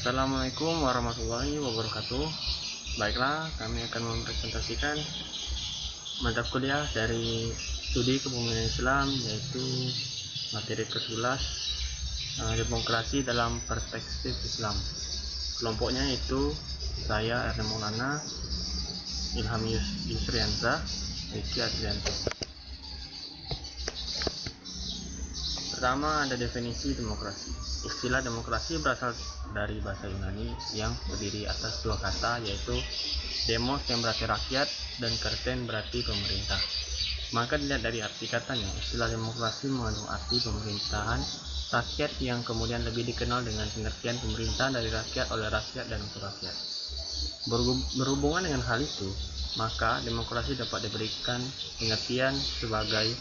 Assalamualaikum warahmatullahi wabarakatuh. Baiklah, kami akan mempresentasikan mata kuliah dari studi kepemimpinan Islam, yaitu materi ke-11, demokrasi dalam perspektif Islam. Kelompoknya itu saya Erna Maulana, Ilham Yusrianza, Riki Adrianto. Pertama, ada definisi demokrasi. Istilah demokrasi berasal dari bahasa Yunani yang terdiri atas dua kata, yaitu demos yang berarti rakyat dan kerten berarti pemerintah. Maka dilihat dari arti katanya, istilah demokrasi mengandung arti pemerintahan rakyat yang kemudian lebih dikenal dengan pengertian pemerintah dari rakyat, oleh rakyat, dan untuk rakyat. Berhubungan dengan hal itu, maka demokrasi dapat diberikan pengertian sebagai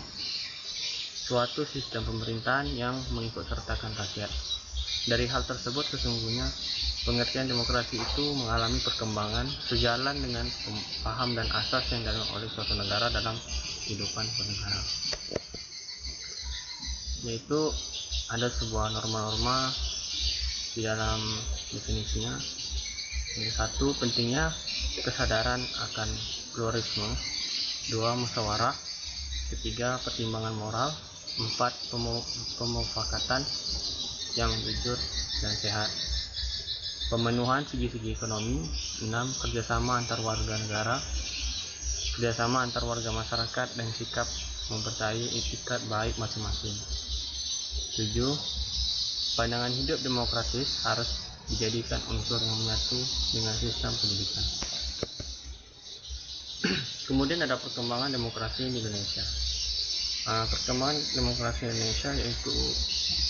suatu sistem pemerintahan yang mengikut sertakan rakyat. Dari hal tersebut, sesungguhnya pengertian demokrasi itu mengalami perkembangan sejalan dengan paham dan asas yang dianut oleh suatu negara dalam kehidupan bernegara, yaitu ada sebuah norma-norma di dalam definisinya. Yang satu, pentingnya kesadaran akan pluralisme. Dua, musyawarah. Ketiga, pertimbangan moral. Empat, pemufakatan yang jujur dan sehat. Pemenuhan segi-segi ekonomi. 6, kerjasama antar warga negara, kerjasama antar warga masyarakat, dan sikap mempercayai etikat baik masing-masing. 7, pandangan hidup demokratis harus dijadikan unsur yang menyatu dengan sistem pendidikan. Kemudian ada perkembangan demokrasi di Indonesia. Perkembangan demokrasi Indonesia yaitu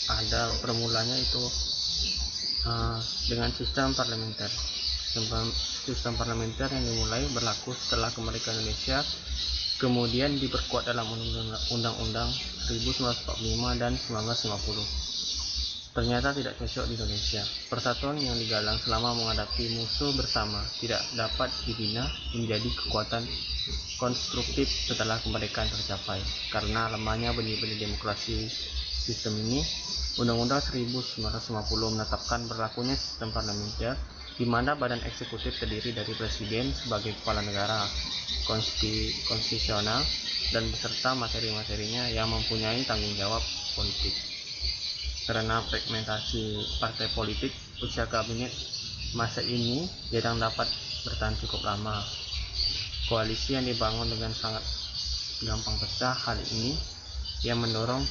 ada permulanya itu dengan sistem parlementer. Sistem parlementer yang dimulai berlaku setelah kemerdekaan Indonesia, kemudian diperkuat dalam Undang-Undang 1945 dan 1950. Ternyata tidak cocok di Indonesia. Persatuan yang digalang selama menghadapi musuh bersama tidak dapat dibina menjadi kekuatan konstruktif setelah kemerdekaan tercapai. Karena lemahnya benih-benih demokrasi sistem ini, Undang-Undang 1950 menetapkan berlakunya sistem parlementer, di mana badan eksekutif terdiri dari presiden sebagai kepala negara konstitusional dan beserta materi-materinya yang mempunyai tanggung jawab politik. Karena fragmentasi partai politik, usia kabinet masa ini jarang dapat bertahan cukup lama. Koalisi yang dibangun dengan sangat gampang pecah. Hal ini yang mendorong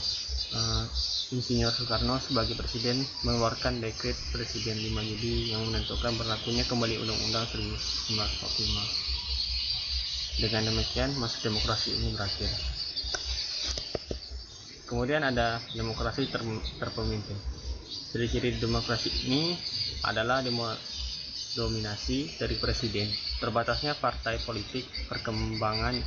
Insinyur Soekarno sebagai presiden mengeluarkan dekret Presiden 5 Juli yang menentukan berlakunya kembali Undang-Undang 1945. Dengan demikian, masa demokrasi ini berakhir. Kemudian ada demokrasi terpemimpin. Ciri-ciri demokrasi ini adalah dominasi dari presiden, terbatasnya partai politik, perkembangannya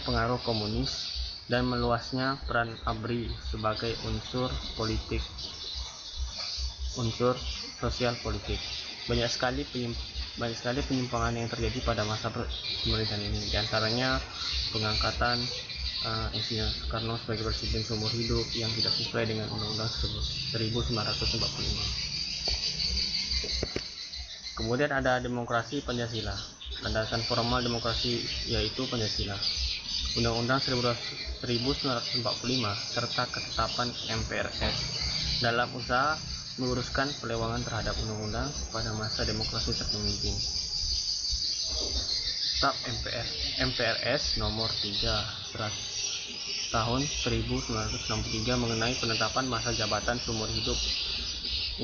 pengaruh komunis, dan meluasnya peran ABRI sebagai unsur sosial politik. Banyak sekali penyimpangan yang terjadi pada masa pemerintahan ini, diantaranya pengangkatan Insinyur Soekarno sebagai presiden seumur hidup yang tidak sesuai dengan Undang-Undang 1945. Kemudian ada demokrasi Pancasila. Landasan formal demokrasi yaitu Pancasila, Undang-Undang 1945, serta ketetapan MPRS dalam usaha meluruskan pelewangan terhadap undang-undang pada masa demokrasi terpemimpin. Tetap MPRS nomor 3 tahun 1963 mengenai penetapan masa jabatan seumur hidup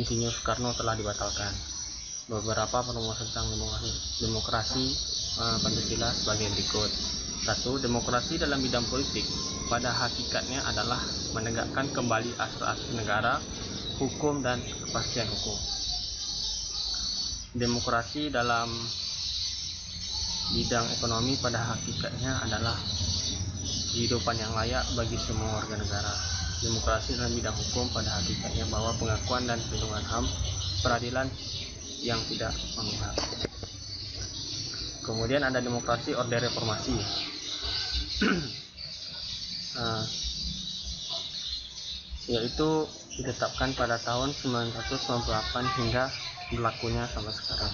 Insinyur Soekarno telah dibatalkan. Beberapa perumusan tentang demokrasi Pancasila sebagai berikut. 1. Demokrasi dalam bidang politik pada hakikatnya adalah menegakkan kembali asas-asas negara, hukum, dan kepastian hukum. Demokrasi dalam bidang ekonomi pada hakikatnya adalah kehidupan yang layak bagi semua warga negara. Demokrasi dalam bidang hukum pada hakikatnya bahwa pengakuan dan perlindungan HAM, peradilan yang tidak memihak. Kemudian ada demokrasi orde reformasi. Yaitu ditetapkan pada tahun 998 hingga berlakunya sampai sekarang,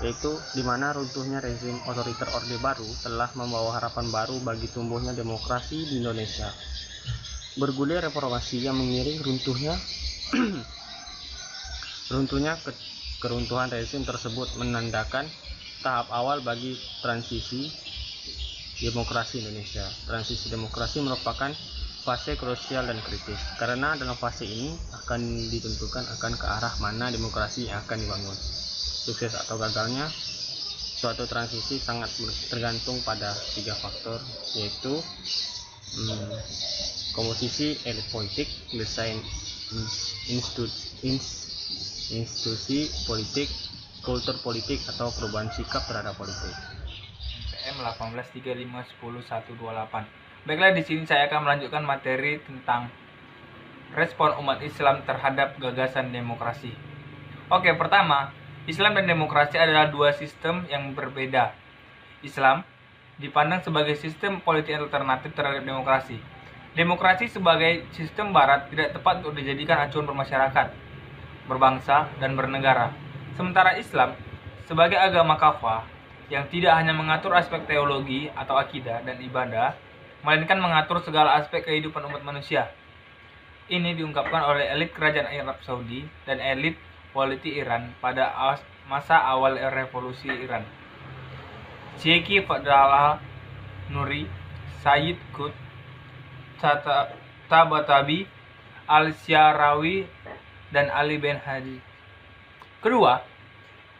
yaitu di mana runtuhnya rezim otoriter Orde Baru telah membawa harapan baru bagi tumbuhnya demokrasi di Indonesia. Bergulir reformasi yang mengiring keruntuhan rezim tersebut menandakan tahap awal bagi transisi demokrasi Indonesia. Transisi demokrasi merupakan fase krusial dan kritis, karena dalam fase ini akan ditentukan akan ke arah mana demokrasi yang akan dibangun. Sukses atau gagalnya suatu transisi sangat tergantung pada 3 faktor, yaitu komposisi elit politik, desain institusi politik, kultur politik, atau perubahan sikap terhadap politik. PM 183510-128. Baiklah, di sini saya akan melanjutkan materi tentang respon umat Islam terhadap gagasan demokrasi. Oke, pertama, Islam dan demokrasi adalah 2 sistem yang berbeda. Islam dipandang sebagai sistem politik alternatif terhadap demokrasi. Demokrasi sebagai sistem barat tidak tepat untuk dijadikan acuan bermasyarakat, berbangsa, dan bernegara. Sementara Islam sebagai agama kafah yang tidak hanya mengatur aspek teologi atau akidah dan ibadah, melainkan mengatur segala aspek kehidupan umat manusia. Ini diungkapkan oleh elit kerajaan Arab Saudi dan elit politik Iran pada masa awal revolusi Iran. Syekh Fadlallah Nuri, Sayyid Qutb Tabatabai, Al-Syarawi, dan Ali bin Hadi. Kedua,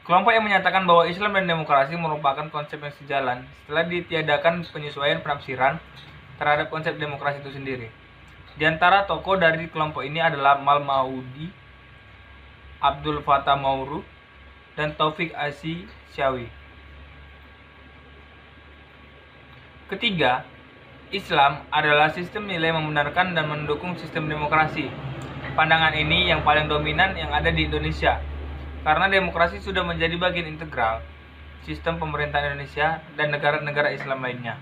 kelompok yang menyatakan bahwa Islam dan demokrasi merupakan konsep yang sejalan setelah ditiadakan penyesuaian penafsiran terhadap konsep demokrasi itu sendiri. Di antara tokoh dari kelompok ini adalah Mal-Maudi, Abdul Fattah Mauru, dan Taufik Asy-Syawi. Ketiga, Islam adalah sistem nilai membenarkan dan mendukung sistem demokrasi. Pandangan ini yang paling dominan yang ada di Indonesia, karena demokrasi sudah menjadi bagian integral sistem pemerintahan Indonesia dan negara-negara Islam lainnya.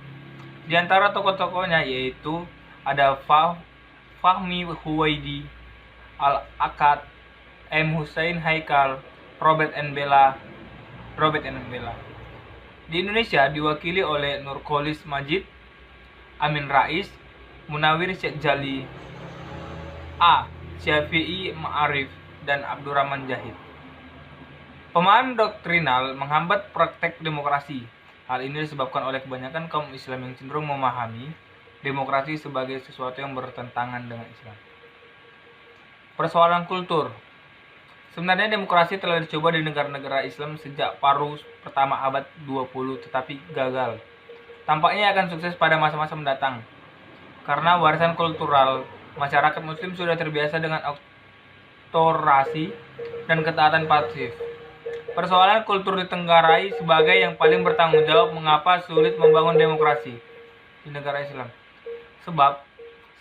Di antara tokoh-tokohnya yaitu ada Fahmi Huwaidi, Al-Aqad, M. Hussein Haikal, Robert N. Bella. Di Indonesia diwakili oleh Nurcholish Madjid, Amin Rais, Munawir Syekh Jali, A. Syafi'i Ma'arif, dan Abdurrahman Jahid. Pemahaman doktrinal menghambat praktek demokrasi. Hal ini disebabkan oleh kebanyakan kaum Islam yang cenderung memahami demokrasi sebagai sesuatu yang bertentangan dengan Islam. Persoalan kultur. Sebenarnya demokrasi telah dicoba di negara-negara Islam sejak paruh pertama abad 20, tetapi gagal. Tampaknya akan sukses pada masa-masa mendatang, karena warisan kultural masyarakat muslim sudah terbiasa dengan aktorasi dan ketaatan pasif. Persoalan kultur ditenggarai sebagai yang paling bertanggung jawab mengapa sulit membangun demokrasi di negara Islam. Sebab,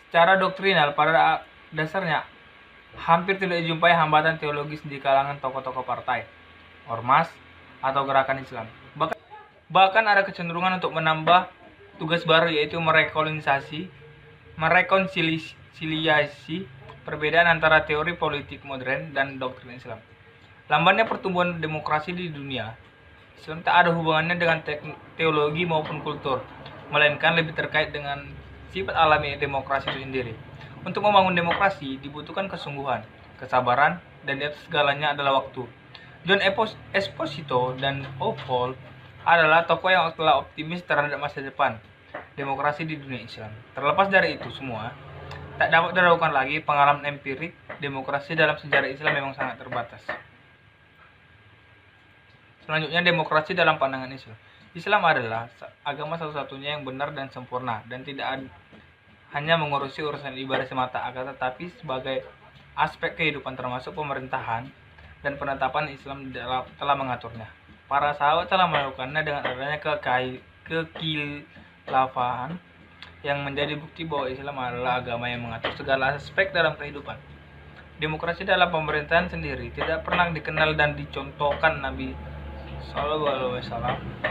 secara doktrinal pada dasarnya hampir tidak dijumpai hambatan teologis di kalangan tokoh-tokoh partai, ormas, atau gerakan Islam. Bahkan ada kecenderungan untuk menambah tugas baru, yaitu merekonsiliasi perbedaan antara teori politik modern dan doktrin Islam. Lambannya pertumbuhan demokrasi di dunia Islam tak ada hubungannya dengan teologi maupun kultur, melainkan lebih terkait dengan sifat alami demokrasi itu sendiri. Untuk membangun demokrasi dibutuhkan kesungguhan, kesabaran, dan di atas segalanya adalah waktu. John Esposito dan Paul adalah tokoh yang telah optimis terhadap masa depan demokrasi di dunia Islam. Terlepas dari itu semua, tak dapat diragukan lagi pengalaman empirik demokrasi dalam sejarah Islam memang sangat terbatas. Selanjutnya, demokrasi dalam pandangan Islam. Islam adalah agama satu-satunya yang benar dan sempurna, dan tidak hanya mengurusi urusan ibadah semata, akan tetapi sebagai aspek kehidupan termasuk pemerintahan dan penetapan Islam telah mengaturnya. Para sahabat telah melakukannya dengan adanya kekhilafan yang menjadi bukti bahwa Islam adalah agama yang mengatur segala aspek dalam kehidupan. Demokrasi dalam pemerintahan sendiri tidak pernah dikenal dan dicontohkan Nabi SAW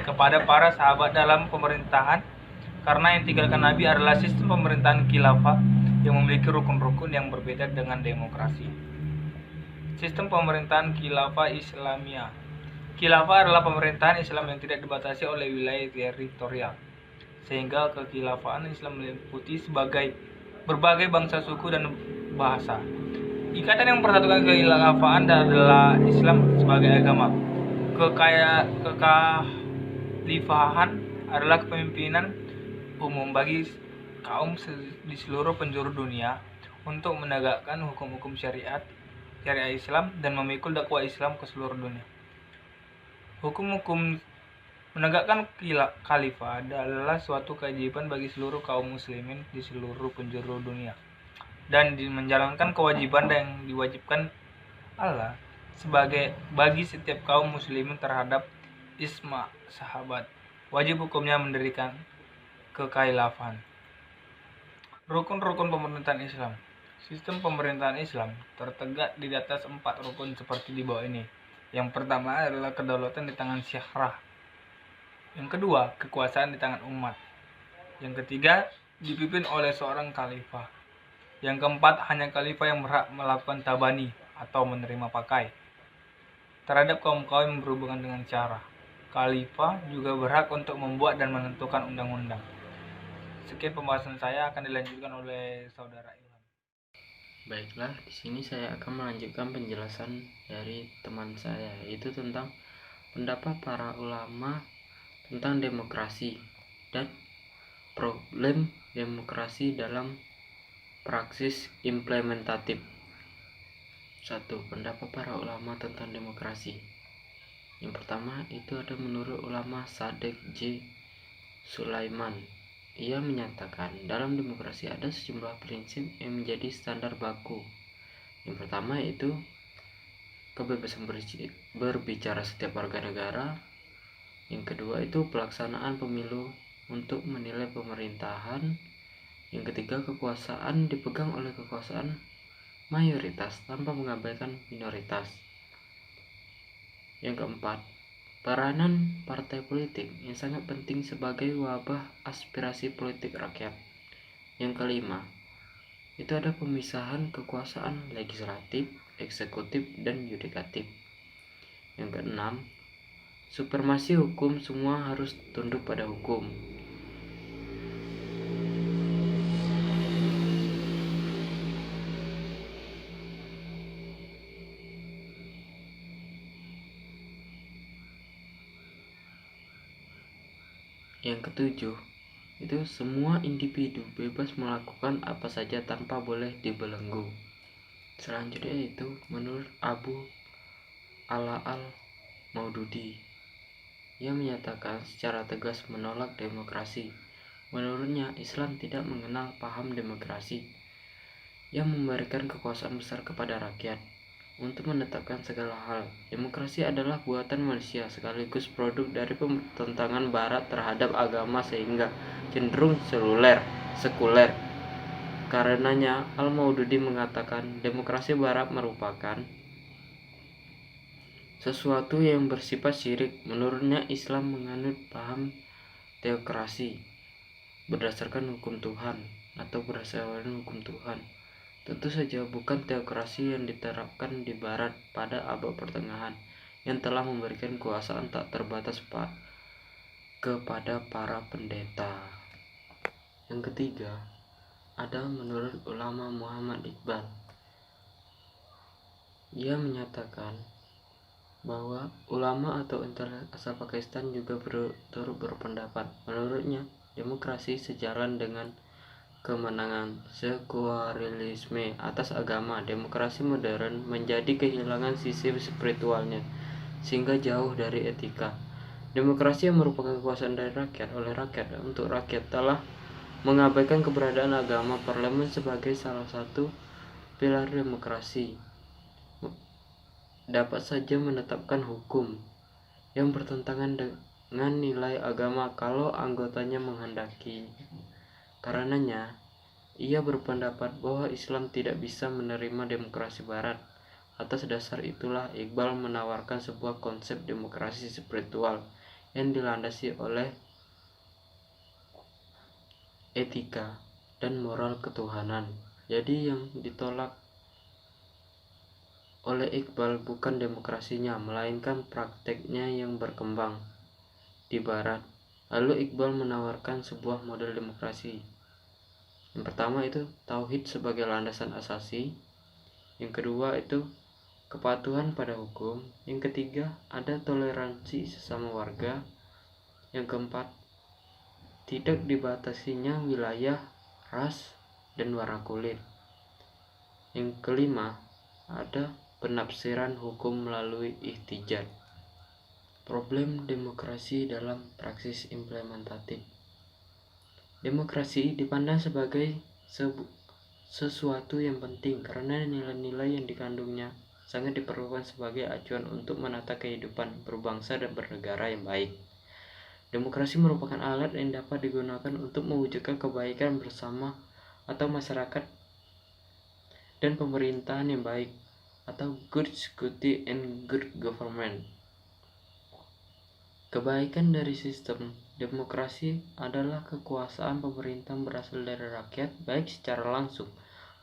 kepada para sahabat dalam pemerintahan, karena yang ditinggalkan Nabi adalah sistem pemerintahan khilafah yang memiliki rukun-rukun yang berbeda dengan demokrasi. Sistem pemerintahan Khilafah Islamiyah. Khilafah adalah pemerintahan Islam yang tidak dibatasi oleh wilayah teritorial, sehingga kekhilafahan Islam meliputi berbagai bangsa, suku, dan bahasa. Ikatan yang mempersatukan kekhilafahan adalah Islam sebagai agama. Kekhalifahan adalah kepemimpinan umum bagi kaum di seluruh penjuru dunia untuk menegakkan hukum-hukum syariat Islam dan memikul dakwah Islam ke seluruh dunia. Hukum-hukum menegakkan khalifah adalah suatu kewajiban bagi seluruh kaum muslimin di seluruh penjuru dunia dan menjalankan kewajiban yang diwajibkan Allah bagi setiap kaum muslimin terhadap isma sahabat. Wajib hukumnya mendirikan kekhilafahan. Rukun-rukun pemerintahan Islam. Sistem pemerintahan Islam tertegak di atas 4 rukun seperti di bawah ini. Yang pertama adalah kedaulatan di tangan syarah. Yang kedua, kekuasaan di tangan umat. Yang ketiga, dipimpin oleh seorang khalifah. Yang keempat, hanya khalifah yang berhak melakukan tabani atau menerima pakai terhadap kaum-kaum yang berhubungan dengan syarah. Khalifah juga berhak untuk membuat dan menentukan undang-undang. Sekian pembahasan saya, akan dilanjutkan oleh saudara Ilham. Baiklah, di sini saya akan melanjutkan penjelasan dari teman saya, yaitu tentang pendapat para ulama tentang demokrasi dan problem demokrasi dalam praksis implementatif. 1. Pendapat para ulama tentang demokrasi. Yang pertama itu ada menurut ulama Sadek J. Sulaiman. Ia menyatakan dalam demokrasi ada sejumlah prinsip yang menjadi standar baku. Yang pertama yaitu kebebasan berbicara setiap warga negara. Yang kedua itu pelaksanaan pemilu untuk menilai pemerintahan. Yang ketiga, kekuasaan dipegang oleh kekuasaan mayoritas tanpa mengabaikan minoritas. Yang keempat, peranan partai politik yang sangat penting sebagai wabah aspirasi politik rakyat. Yang kelima, itu ada pemisahan kekuasaan legislatif, eksekutif, dan yudikatif. Yang keenam, supremasi hukum, semua harus tunduk pada hukum. Yang ketujuh, itu semua individu bebas melakukan apa saja tanpa boleh dibelenggu. Selanjutnya itu menurut Abu Ala al-Maududi, ia menyatakan secara tegas menolak demokrasi. Menurutnya Islam tidak mengenal paham demokrasi yang memberikan kekuasaan besar kepada rakyat untuk menetapkan segala hal. Demokrasi adalah buatan manusia sekaligus produk dari pertentangan barat terhadap agama sehingga cenderung sekuler. Karenanya Al-Maududi mengatakan demokrasi barat merupakan sesuatu yang bersifat syirik. Menurutnya Islam menganut paham teokrasi berdasarkan hukum Tuhan atau berdasarkan hukum Tuhan. Tentu saja bukan teokrasi yang diterapkan di barat pada abad pertengahan yang telah memberikan kekuasaan tak terbatas kepada para pendeta. Yang ketiga, ada menurut ulama Muhammad Iqbal. Ia menyatakan bahwa ulama atau intelek asal Pakistan juga turut berpendapat. Menurutnya, demokrasi sejalan dengan kemenangan sekularisme atas agama. Demokrasi modern menjadi kehilangan sisi spiritualnya sehingga jauh dari etika. Demokrasi yang merupakan kekuasaan dari rakyat oleh rakyat untuk rakyat telah mengabaikan keberadaan agama. Parlemen sebagai salah satu pilar demokrasi dapat saja menetapkan hukum yang bertentangan dengan nilai agama kalau anggotanya menghendaki. Karenanya, ia berpendapat bahwa Islam tidak bisa menerima demokrasi barat. Atas dasar itulah Iqbal menawarkan sebuah konsep demokrasi spiritual yang dilandasi oleh etika dan moral ketuhanan. Jadi yang ditolak oleh Iqbal bukan demokrasinya, melainkan prakteknya yang berkembang di Barat. Lalu Iqbal menawarkan sebuah model demokrasi. Yang pertama itu tauhid sebagai landasan asasi. Yang kedua itu kepatuhan pada hukum. Yang ketiga ada toleransi sesama warga. Yang keempat tidak dibatasinya wilayah, ras, dan warna kulit. Yang kelima ada penafsiran hukum melalui ihtijaj. Problem demokrasi dalam praksis implementatif. Demokrasi dipandang sebagai sesuatu yang penting karena nilai-nilai yang dikandungnya sangat diperlukan sebagai acuan untuk menata kehidupan berbangsa dan bernegara yang baik. Demokrasi merupakan alat yang dapat digunakan untuk mewujudkan kebaikan bersama atau masyarakat dan pemerintahan yang baik, atau good security and good government. Kebaikan dari sistem demokrasi adalah kekuasaan pemerintah berasal dari rakyat, baik secara langsung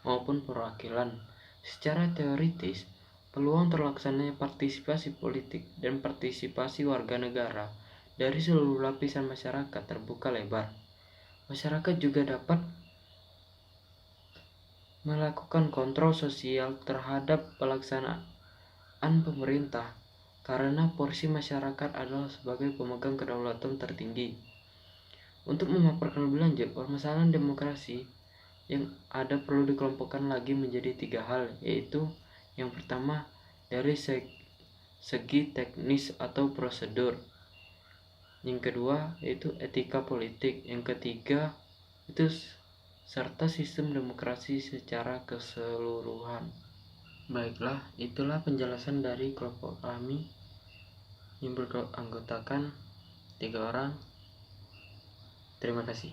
maupun perwakilan. Secara teoritis, peluang terlaksananya partisipasi politik dan partisipasi warga negara dari seluruh lapisan masyarakat terbuka lebar. Masyarakat juga dapat melakukan kontrol sosial terhadap pelaksanaan pemerintah karena porsi masyarakat adalah sebagai pemegang kedaulatan tertinggi. Untuk memaparkan lebih lanjut permasalahan demokrasi yang ada perlu dikelompokkan lagi menjadi 3 hal, yaitu yang pertama dari segi teknis atau prosedur, yang kedua yaitu etika politik, yang ketiga itu serta sistem demokrasi secara keseluruhan. Baiklah, itulah penjelasan dari kelompok kami yang beranggotakan 3 orang. Terima kasih.